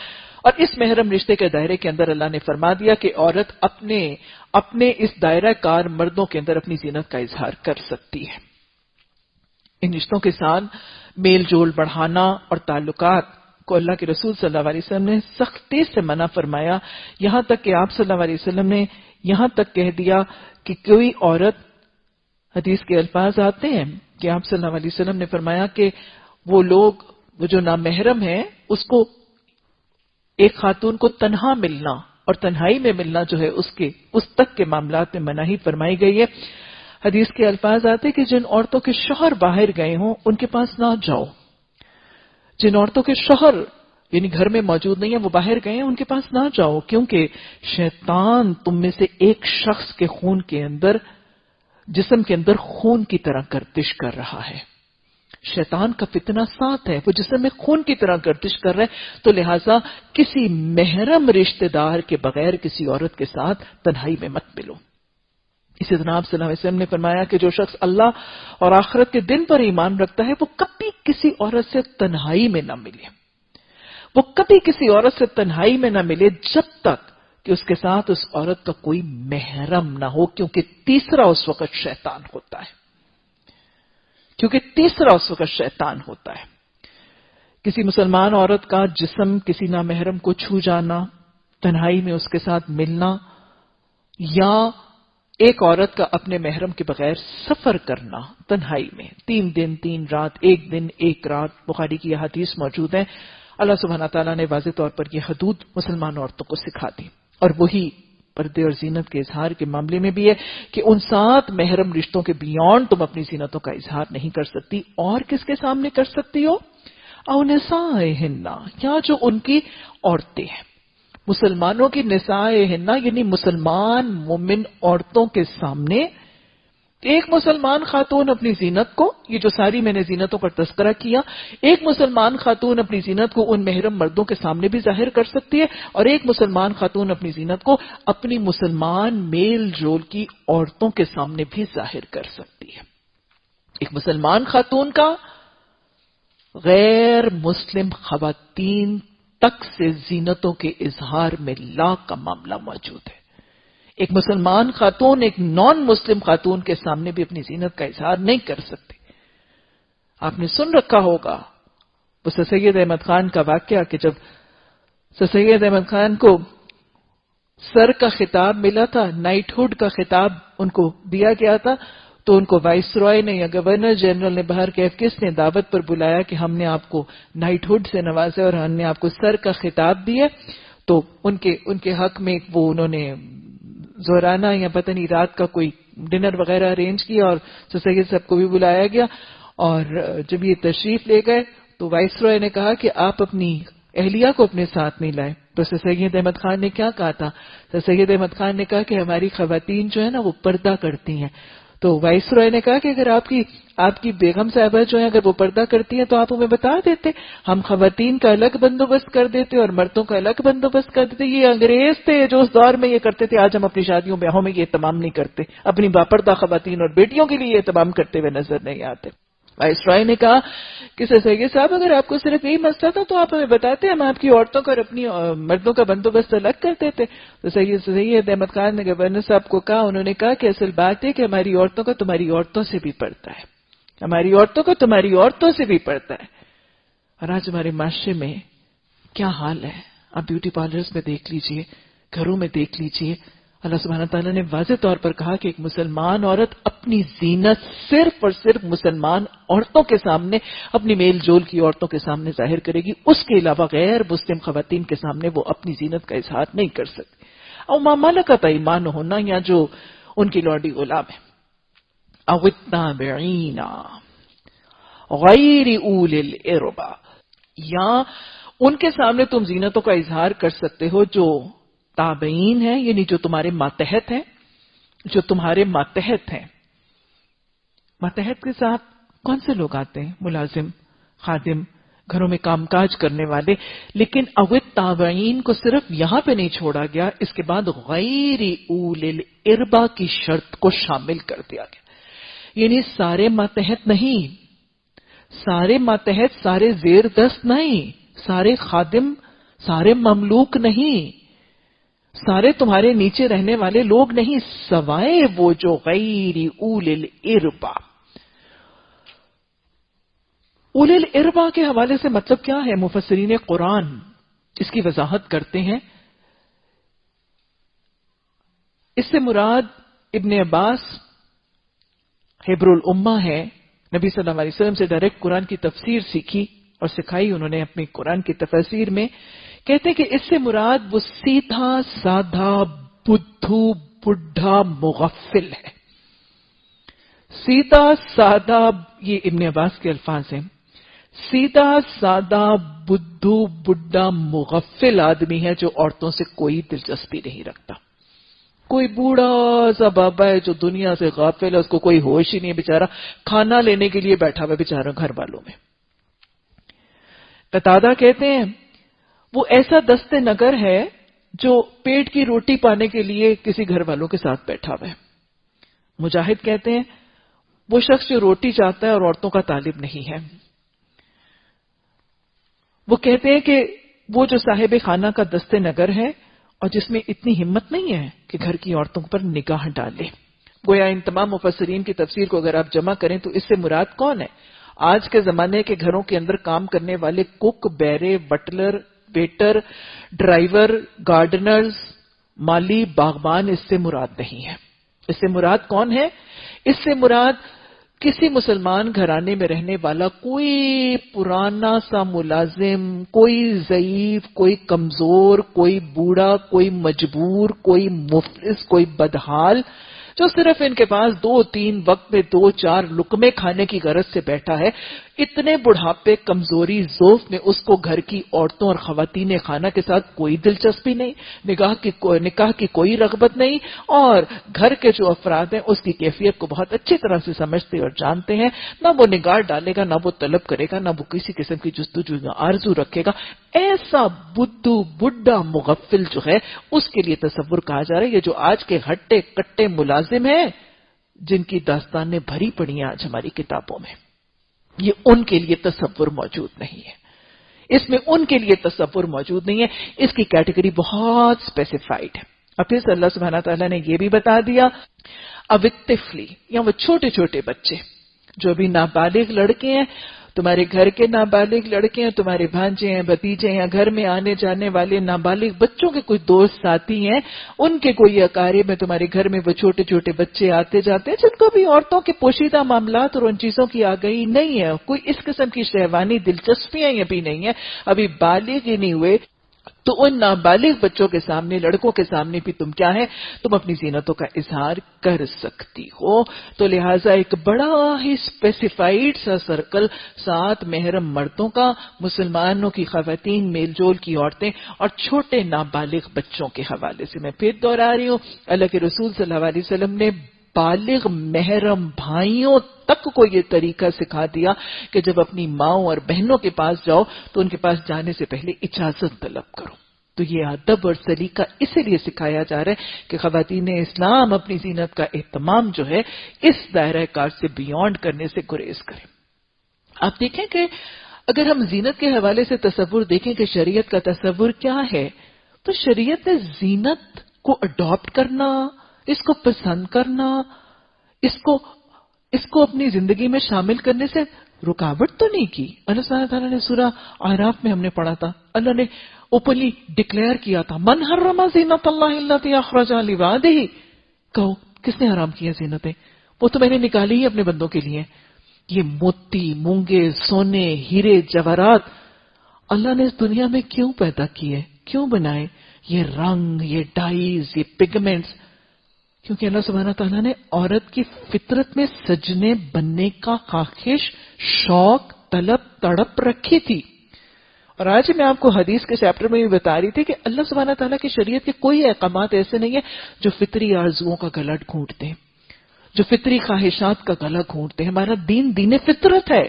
اور اس محرم رشتے کے دائرے کے اندر اللہ نے فرما دیا کہ عورت اپنے اس دائرہ کار مردوں کے اندر اپنی زینت کا اظہار کر سکتی ہے۔ ان رشتوں کے ساتھ میل جول بڑھانا اور تعلقات کو اللہ کے رسول صلی اللہ علیہ وسلم نے سختی سے منع فرمایا، یہاں تک کہ آپ صلی اللہ علیہ وسلم نے یہاں تک کہہ دیا کہ کوئی عورت، حدیث کے الفاظ آتے ہیں کہ آپ صلی اللہ علیہ وسلم نے فرمایا کہ وہ جو نامحرم ہیں، اس کو ایک خاتون کو تنہا ملنا اور تنہائی میں ملنا جو ہے اس تک کے معاملات میں مناہی فرمائی گئی ہے۔ حدیث کے الفاظ آتے کہ جن عورتوں کے شوہر باہر گئے ہوں ان کے پاس نہ جاؤ، جن عورتوں کے شوہر یعنی گھر میں موجود نہیں ہیں، وہ باہر گئے ہیں، ان کے پاس نہ جاؤ، کیونکہ شیطان تم میں سے ایک شخص کے خون کے اندر، جسم کے اندر خون کی طرح گردش کر رہا ہے۔ شیطان کا فتنہ ساتھ ہے، وہ جسم میں خون کی طرح گردش کر رہا ہے، تو لہٰذا کسی محرم رشتہ دار کے بغیر کسی عورت کے ساتھ تنہائی میں مت ملو۔ اسی طرح آپ صلی اللہ علیہ وسلم نے فرمایا کہ جو شخص اللہ اور آخرت کے دن پر ایمان رکھتا ہے وہ کبھی کسی عورت سے تنہائی میں نہ ملے، وہ کبھی کسی عورت سے تنہائی میں نہ ملے جب تک کہ اس کے ساتھ اس عورت کا کوئی محرم نہ ہو، کیونکہ تیسرا اس وقت شیطان ہوتا ہے، کسی مسلمان عورت کا جسم کسی نامحرم کو چھو جانا، تنہائی میں اس کے ساتھ ملنا، یا ایک عورت کا اپنے محرم کے بغیر سفر کرنا تنہائی میں 3 دن 3 رات، 1 دن 1 رات، بخاری کی یہ حدیث موجود ہے۔ اللہ سبحانہ تعالیٰ نے واضح طور پر یہ حدود مسلمان عورتوں کو سکھا دی، اور وہی پردے اور زینت کے اظہار کے معاملے میں بھی ہے کہ ان 7 محرم رشتوں کے بیونڈ تم اپنی زینتوں کا اظہار نہیں کر سکتی۔ اور کس کے سامنے کر سکتی ہو؟ او نسائہن، یا جو ان کی عورتیں ہیں، مسلمانوں کی نسائہن یعنی مسلمان مومن عورتوں کے سامنے ایک مسلمان خاتون اپنی زینت کو، یہ جو ساری میں نے زینتوں کا تذکرہ کیا، ایک مسلمان خاتون اپنی زینت کو ان محرم مردوں کے سامنے بھی ظاہر کر سکتی ہے، اور ایک مسلمان خاتون اپنی زینت کو اپنی مسلمان میل جول کی عورتوں کے سامنے بھی ظاہر کر سکتی ہے۔ ایک مسلمان خاتون کا غیر مسلم خواتین تک سے زینتوں کے اظہار میں لا کا معاملہ موجود ہے۔ ایک مسلمان خاتون ایک نان مسلم خاتون کے سامنے بھی اپنی زینت کا اظہار نہیں کر سکتی۔ آپ نے سن رکھا ہوگا وہ سر سید احمد خان کا واقعہ کہ جب سر سید احمد خان کو سر کا خطاب ملا تھا، نائٹ ہوڈ کا خطاب ان کو دیا گیا تھا، تو ان کو وائس رائے نے یا گورنر جنرل نے باہر کے کس نے دعوت پر بلایا کہ ہم نے آپ کو نائٹ ہوڈ سے نوازا اور ہم نے آپ کو سر کا خطاب دیا، تو ان کے حق میں وہ انہوں نے زہرانہ یا پتہ نہیں رات کا کوئی ڈنر وغیرہ ارینج کیا، اور سر سید صاحب کو بھی بلایا گیا، اور جب یہ تشریف لے گئے تو وائس رائے نے کہا کہ آپ اپنی اہلیہ کو اپنے ساتھ نہیں لائے۔ تو سر سید احمد خان نے کیا کہا تھا؟ سر سید احمد خان نے کہا کہ ہماری خواتین جو ہے نا وہ پردہ کرتی ہیں۔ تو وائس رائے نے کہا کہ اگر آپ کی بیگم صاحبہ جو ہیں اگر وہ پردہ کرتی ہیں تو آپ ہمیں بتا دیتے، ہم خواتین کا الگ بندوبست کر دیتے اور مردوں کا الگ بندوبست کر دیتے۔ یہ انگریز تھے جو اس دور میں یہ کرتے تھے، آج ہم اپنی شادیوں بیاہوں میں یہ اہتمام نہیں کرتے، اپنی باپردہ خواتین اور بیٹیوں کے لیے یہ اہتمام کرتے ہوئے نظر نہیں آتے۔ وائسرائے نے کہا کہ سید صاحب اگر آپ کو صرف یہی مسئلہ تھا تو آپ ہمیں بتاتے، ہم آپ کی عورتوں کا اور اپنی مردوں کا بندوبست الگ کرتے تھے. تو سید احمد خان نے گورنر صاحب کو کہا، انہوں نے کہا کہ اصل بات ہے کہ ہماری عورتوں کا تمہاری عورتوں سے بھی پڑتا ہے، ہماری عورتوں کو تمہاری عورتوں سے بھی پڑتا ہے. اور آج ہمارے معاشرے میں کیا حال ہے آپ بیوٹی پارلرز میں دیکھ لیجئے، گھروں میں دیکھ لیجئے. اللہ سبحانہ تعالیٰ نے واضح طور پر کہا کہ ایک مسلمان عورت اپنی زینت صرف اور صرف مسلمان عورتوں کے سامنے، اپنی میل جول کی عورتوں کے سامنے ظاہر کرے گی، اس کے علاوہ غیر مسلم خواتین کے سامنے وہ اپنی زینت کا اظہار نہیں کر سکتی. اور ما ملکت ایمانہن، یا جو ان کی لوڈی غلام ہے، او التابعین غیر اولی الاربا، یا ان کے سامنے تم زینتوں کا اظہار کر سکتے ہو جو تابعین ہیں، یعنی جو تمہارے ماتحت ہیں، جو تمہارے ماتحت ہیں. ماتحت کے ساتھ کون سے لوگ آتے ہیں؟ ملازم، خادم، گھروں میں کام کاج کرنے والے. لیکن اوت تابعین کو صرف یہاں پہ نہیں چھوڑا گیا، اس کے بعد غیر اولی الاربا کی شرط کو شامل کر دیا گیا. یعنی سارے ماتحت نہیں، سارے ماتحت، سارے زیر دست نہیں، سارے خادم، سارے مملوک نہیں، سارے تمہارے نیچے رہنے والے لوگ نہیں، سوائے وہ جو غیر اولی الاربا. اولی الاربا کے حوالے سے مطلب کیا ہے؟ مفسرین قرآن اس کی وضاحت کرتے ہیں. اس سے مراد ابن عباس حبر الامہ ہے. نبی صلی اللہ علیہ وسلم سے ڈائریکٹ قرآن کی تفسیر سیکھی اور سکھائی انہوں نے اپنی قرآن کی تفسیر میں. کہتے ہیں کہ اس سے مراد وہ سیدھا سادھا بدھو بڈھا مغفل ہے. سیدھا سادہ، یہ ابن عباس کے الفاظ ہیں، سیدھا سادہ بدھو بڈھا مغفل آدمی ہے جو عورتوں سے کوئی دلچسپی نہیں رکھتا. کوئی بوڑھا سا بابا ہے جو دنیا سے غافل ہے، اس کو کوئی ہوش ہی نہیں ہے، بیچارہ کھانا لینے کے لیے بیٹھا ہوا بیچارہ گھر والوں میں. قتادہ کہتے ہیں وہ ایسا دست نگر ہے جو پیٹ کی روٹی پانے کے لیے کسی گھر والوں کے ساتھ بیٹھا ہوا ہے. مجاہد کہتے ہیں وہ شخص جو روٹی چاہتا ہے اور عورتوں کا طالب نہیں ہے. وہ کہتے ہیں کہ وہ جو صاحب خانہ کا دست نگر ہے اور جس میں اتنی ہمت نہیں ہے کہ گھر کی عورتوں پر نگاہ ڈالے. گویا ان تمام مفسرین کی تفسیر کو اگر آپ جمع کریں تو اس سے مراد کون ہے؟ آج کے زمانے کے گھروں کے اندر کام کرنے والے kick, بیرے، Butler, waiter, driver, Gardner's, مالی، باغبان اس سے مراد نہیں ہے. اس سے مراد کون ہے؟ اس سے مراد کسی مسلمان گھرانے میں رہنے والا کوئی پرانا سا ملازم، کوئی ضعیف، کوئی کمزور، کوئی بوڑھا، کوئی مجبور، کوئی مفلس، کوئی بدحال، جو صرف ان کے پاس 2-3 وقت میں 2-4 لقمے کھانے کی غرض سے بیٹھا ہے. اتنے بڑھاپے، کمزوری، ضعف میں اس کو گھر کی عورتوں اور خواتین خانہ کے ساتھ کوئی دلچسپی نہیں، نکاح کی کوئی رغبت نہیں، اور گھر کے جو افراد ہیں اس کی کیفیت کو بہت اچھی طرح سے سمجھتے اور جانتے ہیں. نہ وہ نگاہ ڈالے گا، نہ وہ طلب کرے گا، نہ وہ کسی قسم کی جستجو یا آرزو رکھے گا. ایسا بدھو بڈھا مغفل جو ہے اس کے لیے تصور کہا جا رہا ہے. یہ جو آج کے ہٹے کٹے ملازم ہیں جن کی داستانیں بھری پڑی ہیں آج ہماری کتابوں میں، یہ ان کے لیے تصور موجود نہیں ہے. اس میں ان کے لیے تصور موجود نہیں ہے. اس کی کیٹیگری بہت اسپیسیفائڈ ہے. اب پھر اللہ سبحانہ تعالیٰ نے یہ بھی بتا دیا، اب الطفلی، یا وہ چھوٹے چھوٹے بچے جو ابھی نابالغ لڑکے ہیں، تمہارے گھر کے نابالغ لڑکے ہیں، تمہارے بھانجے ہیں، بھتیجے ہیں، گھر میں آنے جانے والے نابالغ بچوں کے کچھ دوست ساتھی ہیں، ان کے کوئی اقارب میں تمہارے گھر میں وہ چھوٹے چھوٹے بچے آتے جاتے ہیں جن کو بھی عورتوں کے پوشیدہ معاملات اور ان چیزوں کی آگاہی نہیں ہے، کوئی اس قسم کی شہوانی دلچسپیاں ابھی نہیں ہیں، ابھی بالغ ہی نہیں ہوئے. تو ان نابالغ بچوں کے سامنے، لڑکوں کے سامنے بھی تم کیا ہے، تم اپنی زینتوں کا اظہار کر سکتی ہو. تو لہٰذا ایک بڑا ہی اسپیسیفائڈ سا سرکل، 7 محرم مردوں کا، مسلمانوں کی خواتین، میل جول کی عورتیں اور چھوٹے نابالغ بچوں کے حوالے سے میں پھر دوہرا رہی ہوں. اللہ کے رسول صلی اللہ علیہ وسلم نے بالغ محرم بھائیوں تک کو یہ طریقہ سکھا دیا کہ جب اپنی ماؤں اور بہنوں کے پاس جاؤ تو ان کے پاس جانے سے پہلے اجازت طلب کرو. تو یہ ادب اور سلیقہ اسی لیے سکھایا جا رہا ہے کہ خواتین اسلام اپنی زینت کا اہتمام جو ہے اس دائرہ کار سے بیونڈ کرنے سے گریز کریں. آپ دیکھیں کہ اگر ہم زینت کے حوالے سے تصور دیکھیں کہ شریعت کا تصور کیا ہے، تو شریعت نے زینت کو اڈاپٹ کرنا، اس کو پسند کرنا، اس کو اپنی زندگی میں شامل کرنے سے رکاوٹ تو نہیں کی. اللہ سبحانہ تعالیٰ نے سورہ اعراف میں ہم نے پڑھا تھا، اللہ نے اوپنلی ڈکلیئر کیا تھا، من حرم زینت اللہ التی اخرج لعبادہ. کہو کس نے حرام کیا زینتیں؟ وہ تو میں نے نکالی ہی اپنے بندوں کے لیے. یہ موتی، مونگے، سونے، ہیرے، جواہرات اللہ نے اس دنیا میں کیوں پیدا کیے، کیوں بنائے؟ یہ رنگ، یہ ڈائز، یہ پگمنٹس، کیونکہ اللہ سبحانہ تعالیٰ نے عورت کی فطرت میں سجنے بننے کا خواہش، شوق، طلب، تڑپ رکھی تھی. اور آج میں آپ کو حدیث کے چیپٹر میں بھی بتا رہی تھی کہ اللہ سبحانہ تعالیٰ کی شریعت کے کوئی احکامات ایسے نہیں ہیں جو فطری آرزوؤں کا گلا گھونٹتے ہیں، جو فطری خواہشات کا گلا گھونٹتے ہیں. ہمارا دین فطرت ہے،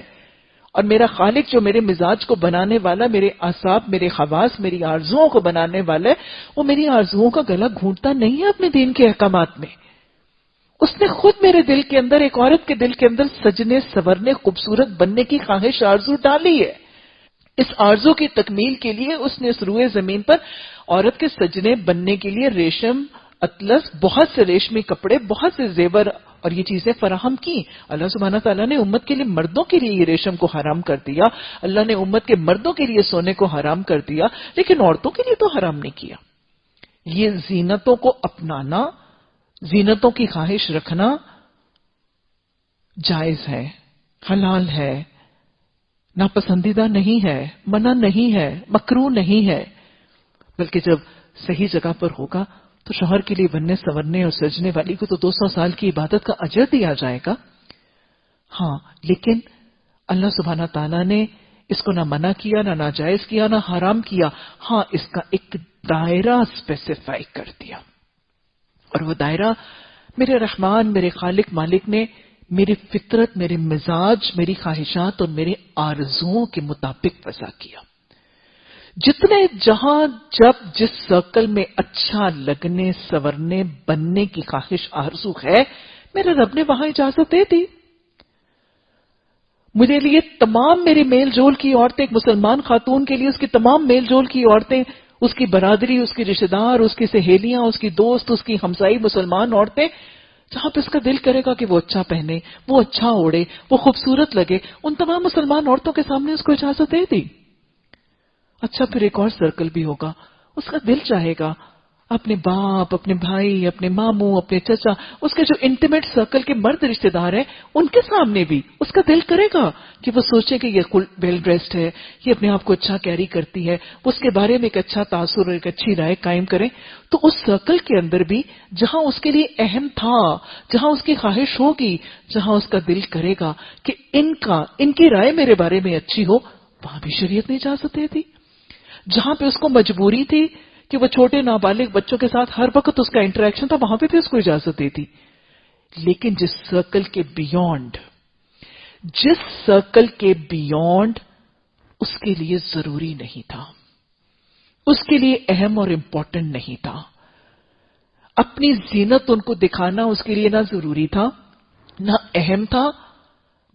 اور میرا خالق جو میرے مزاج کو بنانے والا، میرے اعصاب، میرے خواص، میری آرزوؤں کو بنانے والا ہے، وہ میری آرزوؤں کا گلا گھونٹتا نہیں ہے اپنے دین کے احکامات میں. اس نے خود میرے دل کے اندر، ایک عورت کے دل کے اندر سجنے، سورنے، خوبصورت بننے کی خواہش، آرزو ڈالی ہے. اس آرزو کی تکمیل کے لیے اس نے اس روئے زمین پر عورت کے سجنے بننے کے لیے ریشم، اطلس، بہت سے ریشمی کپڑے، بہت سے زیور اور یہ چیزیں فراہم کی. اللہ سبحانہ تعالیٰ نے امت کے لیے، مردوں کے لیے یہ ریشم کو حرام کر دیا، اللہ نے امت کے مردوں کے لیے سونے کو حرام کر دیا، لیکن عورتوں کے لیے تو حرام نہیں کیا. یہ زینتوں کو اپنانا، زینتوں کی خواہش رکھنا جائز ہے، حلال ہے، ناپسندیدہ نہیں ہے، منع نہیں ہے، مکروہ نہیں ہے. بلکہ جب صحیح جگہ پر ہوگا تو شوہر کے لیے بننے، سورنے اور سجنے والی کو تو 200 سال کی عبادت کا اجر دیا جائے گا. ہاں، لیکن اللہ سبحانہ تعالیٰ نے اس کو نہ منع کیا، نہ ناجائز کیا، نہ حرام کیا. ہاں، اس کا ایک دائرہ اسپیسیفائی کر دیا، اور وہ دائرہ میرے رحمان، میرے خالق مالک نے میری فطرت، میرے مزاج، میری خواہشات اور میرے آرزوؤں کے مطابق وضع کیا. جتنے جہاں جب جس سرکل میں اچھا لگنے، سورنے، بننے کی خواہش، آرزو ہے، میرے رب نے وہاں اجازت دے دی. مجھے لیے تمام میری میل جول کی عورتیں، ایک مسلمان خاتون کے لیے اس کی تمام میل جول کی عورتیں، اس کی برادری، اس کی رشتہ دار، اس کی سہیلیاں، اس کی دوست، اس کی ہمسائی مسلمان عورتیں، جہاں پہ اس کا دل کرے گا کہ وہ اچھا پہنے، وہ اچھا اوڑے، وہ خوبصورت لگے، ان تمام مسلمان عورتوں کے سامنے اس کو اجازت دے دی. اچھا، پھر ایک اور سرکل بھی ہوگا، اس کا دل چاہے گا اپنے باپ، اپنے بھائی، اپنے ماموں، اپنے چچا، اس کے جو انٹیمیٹ سرکل کے مرد رشتہ دار ہیں، ان کے سامنے بھی اس کا دل کرے گا کہ وہ سوچے کہ یہ ویل ڈریسڈ ہے، یہ اپنے آپ کو اچھا کیری کرتی ہے، اس کے بارے میں ایک اچھا تاثر اور ایک اچھی رائے قائم کریں. تو اس سرکل کے اندر بھی جہاں اس کے لیے اہم تھا، جہاں اس کی خواہش ہوگی، جہاں اس کا دل کرے گا کہ ان کی رائے میرے بارے میں اچھی ہو، وہاں بھی شریعت نے اجازت دے دی. جہاں پہ اس کو مجبوری تھی کہ وہ چھوٹے نابالغ بچوں کے ساتھ ہر وقت اس کا انٹریکشن تھا، وہاں پہ بھی اس کو اجازت دی تھی. لیکن جس سرکل کے بیونڈ اس کے لیے ضروری نہیں تھا، اس کے لیے اہم اور امپورٹنٹ نہیں تھا، اپنی زینت ان کو دکھانا اس کے لیے نہ ضروری تھا، نہ اہم تھا،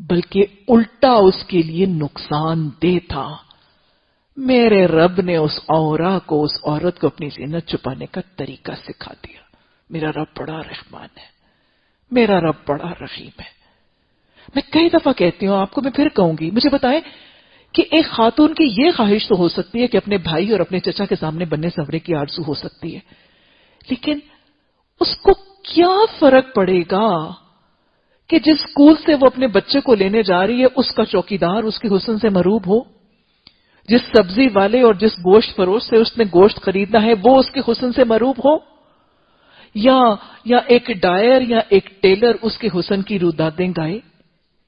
بلکہ الٹا اس کے لیے نقصان دہ تھا. میرے رب نے اس عورا کو، اس عورت کو اپنی زینت چھپانے کا طریقہ سکھا دیا. میرا رب بڑا رحمان ہے، میرا رب بڑا رحیم ہے. میں کئی دفعہ کہتی ہوں آپ کو، میں پھر کہوں گی، مجھے بتائیں کہ ایک خاتون کی یہ خواہش تو ہو سکتی ہے کہ اپنے بھائی اور اپنے چچا کے سامنے بننے سنورنے کی آرزو ہو سکتی ہے، لیکن اس کو کیا فرق پڑے گا کہ جس اسکول سے وہ اپنے بچے کو لینے جا رہی ہے اس کا چوکیدار اس کے حسن سے مروب ہو، جس سبزی والے اور جس گوشت فروش سے اس نے گوشت خریدنا ہے وہ اس کے حسن سے مروب ہو، یا ایک ڈائر یا ایک ٹیلر اس کے حسن کی رودادیں گائے.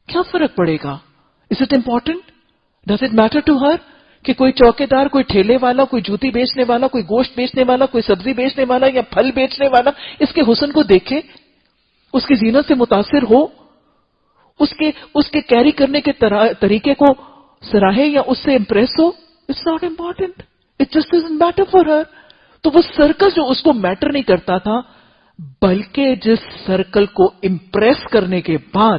کیا فرق پڑے گا؟ Is it important? Does it matter to her کہ کوئی چوکیدار، کوئی ٹھیلے والا، کوئی جوتی بیچنے والا، کوئی گوشت بیچنے والا، کوئی سبزی بیچنے والا یا پھل بیچنے والا اس کے حسن کو دیکھے، اس کی زینت سے متاثر ہو، اس کے کیری کرنے کے طریقے کو سراہے یا اس سے امپریس ہو؟ It's not important, it just doesn't matter for her. تو وہ سرکل جو اس کو میٹر نہیں کرتا تھا، بلکہ جس سرکل کو امپریس کرنے کے بعد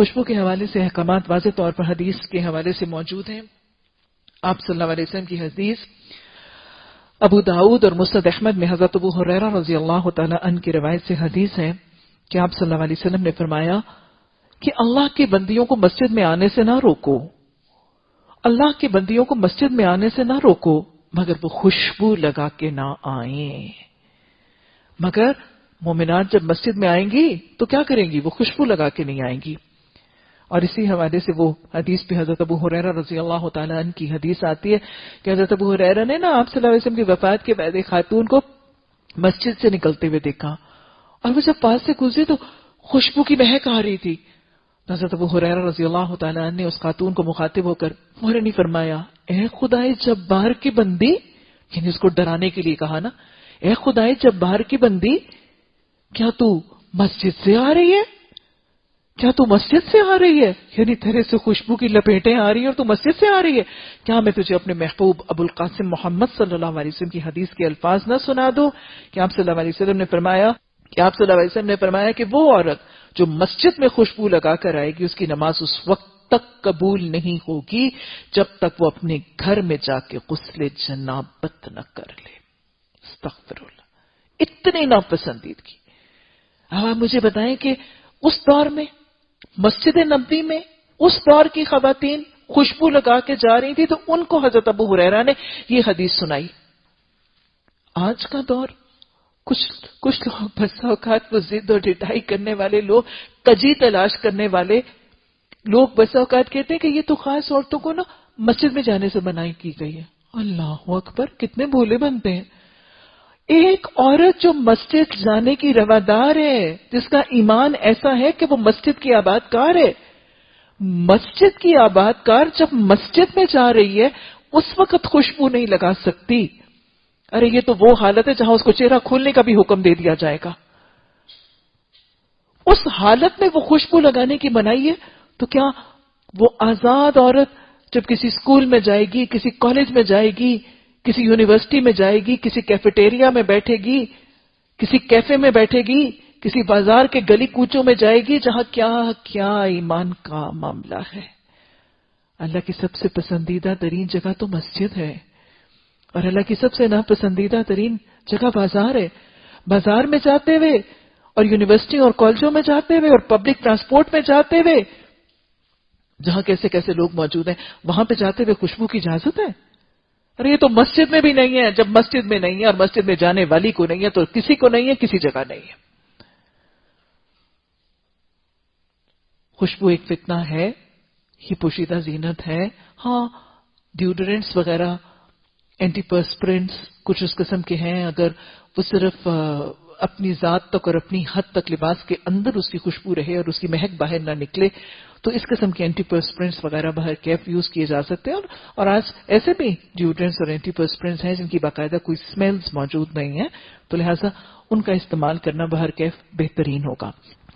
خوشبو کے حوالے سے احکامات واضح طور پر حدیث کے حوالے سے موجود ہیں. آپ صلی اللہ علیہ وسلم کی حدیث ابو داؤد اور مسند احمد میں حضرت ابو ہریرہ رضی اللہ تعالی عنہ کی روایت سے حدیث ہے کہ آپ صلی اللہ علیہ وسلم نے فرمایا کہ اللہ کے بندیوں کو مسجد میں آنے سے نہ روکو، اللہ کے بندیوں کو مسجد میں آنے سے نہ روکو مگر وہ خوشبو لگا کے نہ آئیں. مگر مومنات جب مسجد میں آئیں گی تو کیا کریں گی؟ وہ خوشبو لگا کے نہیں آئیں گی. اور اسی حوالے سے وہ حدیث بھی حضرت ابو ہریرہ رضی اللہ تعالیٰ عنہ کی حدیث آتی ہے کہ حضرت ابو ہریرہ نے نا آپ صلی اللہ علیہ وسلم کی وفات کے بعد ایک خاتون کو مسجد سے نکلتے ہوئے دیکھا، اور وہ جب پاس سے گزری تو خوشبو کی مہک آ رہی تھی. حضرت ابو ہریرہ رضی اللہ تعالیٰ عنہ نے اس خاتون کو مخاطب ہو کر فوراً ہی فرمایا، اے خدائے جبار کی بندی، یعنی اس کو ڈرانے کے لیے کہا نا، اے خدائے جبار کی بندی، کیا تو مسجد سے آ رہی ہے؟ کیا تو مسجد سے آ رہی ہے؟ یعنی تیرے سے خوشبو کی لپیٹیں آ رہی ہیں اور تو مسجد سے آ رہی ہے. کیا میں تجھے اپنے محبوب ابو القاسم محمد صلی اللہ علیہ وسلم کی حدیث کے الفاظ نہ سنا دوں کہ آپ صلی اللہ علیہ وسلم نے فرمایا کہ وہ عورت جو مسجد میں خوشبو لگا کر آئے گی، اس کی نماز اس وقت تک قبول نہیں ہوگی جب تک وہ اپنے گھر میں جا کے غسل جنابت نہ کر لے. استغفر اللہ، اتنی ناپسندیدگی. اب آپ مجھے بتائیں کہ اس دور میں مسجد نبوی میں اس دور کی خواتین خوشبو لگا کے جا رہی تھی تو ان کو حضرت ابو ہریرہ نے یہ حدیث سنائی. آج کا دور کچھ لوگ بسا اوقات وہ ضد اور ڈٹائی کرنے والے لوگ، کجی تلاش کرنے والے لوگ بسا اوقات کہتے ہیں کہ یہ تو خاص عورتوں کو نا مسجد میں جانے سے منائی کی گئی ہے. اللہ اکبر، کتنے بھولے بنتے ہیں. ایک عورت جو مسجد جانے کی روادار ہے، جس کا ایمان ایسا ہے کہ وہ مسجد کی آباد کار ہے، مسجد کی آباد کار جب مسجد میں جا رہی ہے اس وقت خوشبو نہیں لگا سکتی. ارے یہ تو وہ حالت ہے جہاں اس کو چہرہ کھولنے کا بھی حکم دے دیا جائے گا. اس حالت میں وہ خوشبو لگانے کی منائی ہے تو کیا وہ آزاد عورت جب کسی اسکول میں جائے گی، کسی کالج میں جائے گی، کسی یونیورسٹی میں جائے گی، کسی کیفیٹیریا میں بیٹھے گی، کسی کیفے میں بیٹھے گی، کسی بازار کے گلی کوچوں میں جائے گی جہاں کیا کیا ایمان کا معاملہ ہے. اللہ کی سب سے پسندیدہ ترین جگہ تو مسجد ہے اور اللہ کی سب سے ناپسندیدہ ترین جگہ بازار ہے. بازار میں جاتے ہوئے اور یونیورسٹی اور کالجوں میں جاتے ہوئے اور پبلک ٹرانسپورٹ میں جاتے ہوئے جہاں کیسے کیسے لوگ موجود ہیں وہاں پہ جاتے ہوئے خوشبو کی اجازت ہے؟ ارے یہ تو مسجد میں بھی نہیں ہے. جب مسجد میں نہیں ہے اور مسجد میں جانے والی کو نہیں ہے تو کسی کو نہیں ہے، کسی جگہ نہیں ہے. خوشبو ایک فتنہ ہے، یہ پوشیدہ زینت ہے. ہاں ڈیوڈرنٹس وغیرہ، اینٹی پرسپرنٹس کچھ اس قسم کے ہیں، اگر وہ صرف اپنی ذات تک اور اپنی حد تک لباس کے اندر اس کی خوشبو رہے اور اس کی مہک باہر نہ نکلے تو اس قسم کے اینٹی پرسپرنٹس وغیرہ باہر کیف یوز کیے جا سکتے ہیں. اور آج ایسے بھی ڈیوڈرنٹس اور اینٹی پرسپرنٹس ہیں جن کی باقاعدہ کوئی سمیلز موجود نہیں ہیں، تو لہٰذا ان کا استعمال کرنا باہر کیف بہترین ہوگا.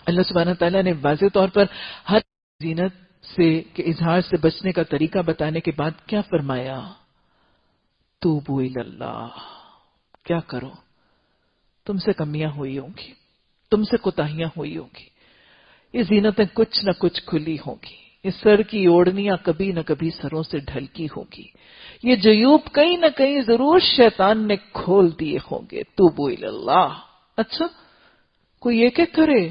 اللہ سبحانہ تعالیٰ نے واضح طور پر ہر زینت سے کے اظہار سے بچنے کا طریقہ بتانے کے بعد کیا فرمایا؟ توبوا الی اللہ. کیا کرو؟ تم سے کمیاں ہوئی ہوں گی، تم سے کوتاہیاں ہوئی ہوں گی، یہ زینتیں کچھ نہ کچھ کھلی ہوں گی، یہ سر کی اوڑھنیاں کبھی نہ کبھی سروں سے ڈھلکی ہوگی، یہ جیوب کہیں نہ کہیں ضرور شیطان نے کھول دیے ہوں گے. توبوا الی اللہ. اچھا کوئی ایک ایک کرے؟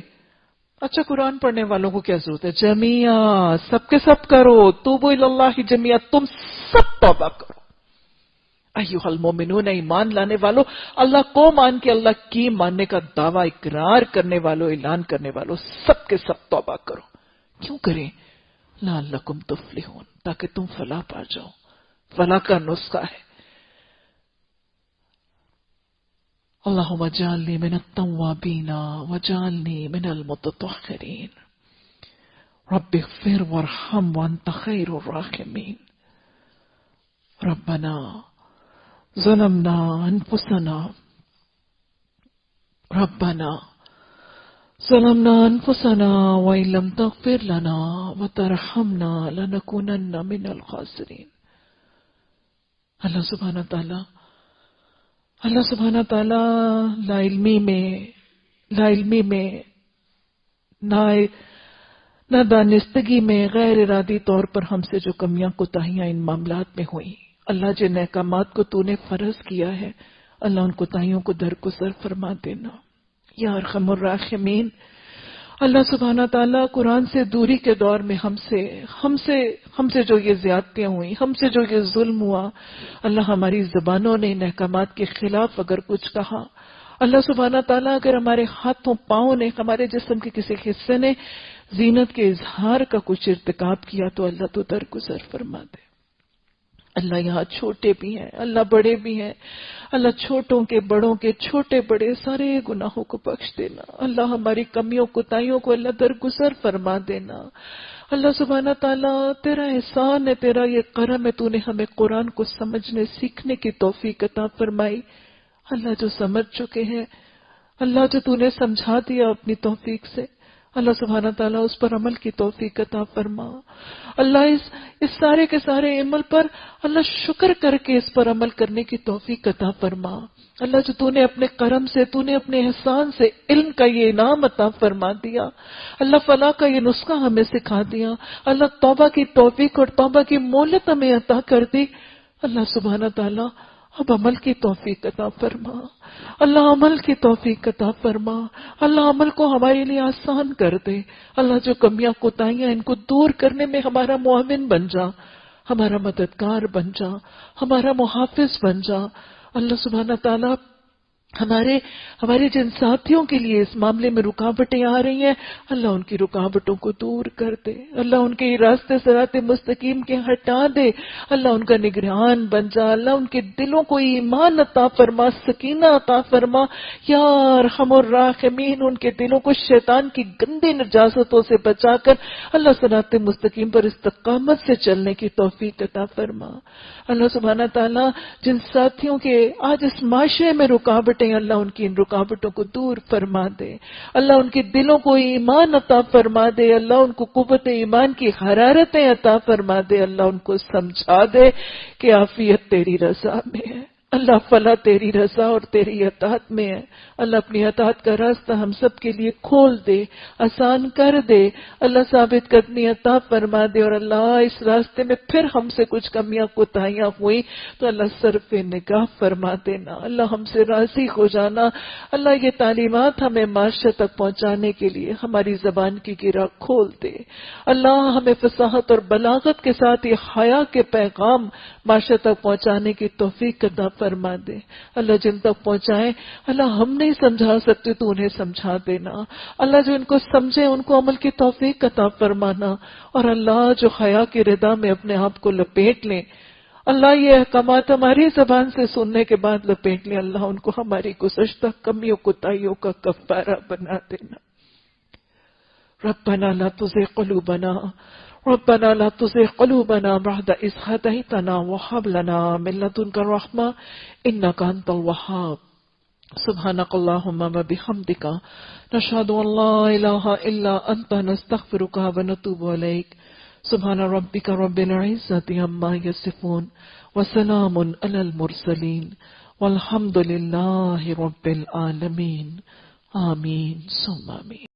اچھا قرآن پڑھنے والوں کو کیا ضرورت ہے؟ جميعا، سب کے سب کرو. توبوا الی اللہ جميعا، تم سب توبہ کرو. ایھا المؤمنون، ایمان لانے والو، اللہ کو مان کے اللہ کی ماننے کا دعویٰ اقرار کرنے والو، اعلان کرنے والو، سب کے سب توبہ کرو. کیوں کریں؟ لعلکم تفلحون، تاکہ تم فلاح پا جاؤ. فلاح کا نسخہ ہے. اللہم اجعلنی من التوابین واجعلنی من المتطہرین. رب اغفر وارحم وانت خیر الراحمین. ربنا ظلمنا انفسنا وإن لم تغفر لنا وترحمنا لنكونن من الخاسرین. اللہ سبحانہ تعالی لا علمی میں نادانستگی میں غیر ارادی طور پر ہم سے جو کمیاں کوتاہیاں ان معاملات میں ہوئیں، اللہ جن احکامات کو تو نے فرض کیا ہے، اللہ ان کوتاہیوں کو درگزر فرما دینا یا ارحم الراحمین۔ اللہ سبحانہ تعالیٰ قرآن سے دوری کے دور میں ہم سے جو یہ زیادتیاں ہوئیں، ہم سے جو یہ ظلم ہوا، اللہ ہماری زبانوں نے ان احکامات کے خلاف اگر کچھ کہا، اللہ سبحانہ تعالیٰ اگر ہمارے ہاتھوں پاؤں نے، ہمارے جسم کے کسی حصے نے زینت کے اظہار کا کچھ ارتکاب کیا تو اللہ تو درگزر فرما دے۔ اللہ یہاں چھوٹے بھی ہیں، اللہ بڑے بھی ہیں، اللہ چھوٹوں کے بڑوں کے چھوٹے بڑے سارے گناہوں کو بخش دینا، اللہ ہماری کمیوں کوتاہیوں کو اللہ درگزر فرما دینا۔ اللہ سبحانہ تعالیٰ تیرا احسان ہے، تیرا یہ کرم ہے، تو نے ہمیں قرآن کو سمجھنے سیکھنے کی توفیق عطا فرمائی۔ اللہ جو سمجھ چکے ہیں، اللہ جو تو نے سمجھا دیا اپنی توفیق سے، اللہ سبحانہ تعالیٰ اس پر عمل کی توفیق عطا فرما۔ اللہ اس سارے کے سارے عمل پر اللہ شکر کر کے اس پر عمل کرنے کی توفیق عطا فرما۔ اللہ جو تو نے اپنے کرم سے، تو نے اپنے احسان سے علم کا یہ انعام عطا فرما دیا، اللہ فلاح کا یہ نسخہ ہمیں سکھا دیا، اللہ توبہ کی توفیق اور توبہ کی مہلت ہمیں عطا کر دی، اللہ سبحانہ تعالیٰ اب عمل کی توفیق عطا فرما، اللہ عمل کی توفیق عطا فرما، اللہ عمل کو ہمارے لیے آسان کر دے، اللہ جو کمیاں کوتاہیاں ان کو دور کرنے میں ہمارا معاون بن جا، ہمارا مددگار بن جا، ہمارا محافظ بن جا۔ اللہ سبحانہ تعالیٰ ہمارے جن ساتھیوں کے لیے اس معاملے میں رکاوٹیں آ رہی ہیں، اللہ ان کی رکاوٹوں کو دور کر دے، اللہ ان کے راستے صراط مستقیم کے ہٹا دے، اللہ ان کا نگران بن جا، اللہ ان کے دلوں کو ایمان عطا فرما، سکینہ عطا فرما، یا ارحم الراحمین۔ ان کے دلوں کو شیطان کی گندی نجاستوں سے بچا کر اللہ صراط مستقیم پر استقامت سے چلنے کی توفیق عطا فرما۔ اللہ سبحانہ تعالیٰ جن ساتھیوں کے آج اس معاشرے میں رکاوٹیں، اللہ ان کی ان رکاوٹوں کو دور فرما دے، اللہ ان کے دلوں کو ایمان عطا فرما دے، اللہ ان کو قوت ایمان کی حرارتیں عطا فرما دے، اللہ ان کو سمجھا دے کہ عافیت تیری رضا میں ہے، اللہ فلاح تیری رضا اور تیری اطاعت میں ہے۔ اللہ اپنی اطاعت کا راستہ ہم سب کے لیے کھول دے، آسان کر دے، اللہ ثابت قدمی عطا فرما دے، اور اللہ اس راستے میں پھر ہم سے کچھ کمیاں کوتاہیاں ہوئی تو اللہ صرف نگاہ فرما دینا، اللہ ہم سے راضی ہو جانا، اللہ یہ تعلیمات ہمیں معاشرے تک پہنچانے کے لیے ہماری زبان کی گرہ کھول دے، اللہ ہمیں فصاحت اور بلاغت کے ساتھ یہ حیا کے پیغام معاشرے تک پہنچانے کی توفیق عطا فرما دے، اللہ جن تک پہنچائے اللہ ہم نہیں سمجھا سکتے تو انہیں سمجھا دینا، اللہ جو ان کو سمجھے ان کو عمل کی توفیق عطا فرمانا، اور اللہ جو حیا کی ردا میں اپنے آپ کو لپیٹ لیں، اللہ یہ احکامات ہماری زبان سے سننے کے بعد لپیٹ لیں، اللہ ان کو ہماری گزشتہ کمیوں کوتاہیوں کا کفارہ بنا دینا۔ ربنا لا تزغ قلوبنا ربنا لا تزغ قلوبنا بعد إذ هديتنا وهب لنا من لدنك رحمة إنك أنت الوهاب سبحانك اللهم وبحمدك نشهد أن لا إله إلا أنت نستغفرك ونتوب إليك سبحان ربك رب العزة عما يصفون وسلام على المرسلين والحمد لله رب العالمين آمين ثم آمين۔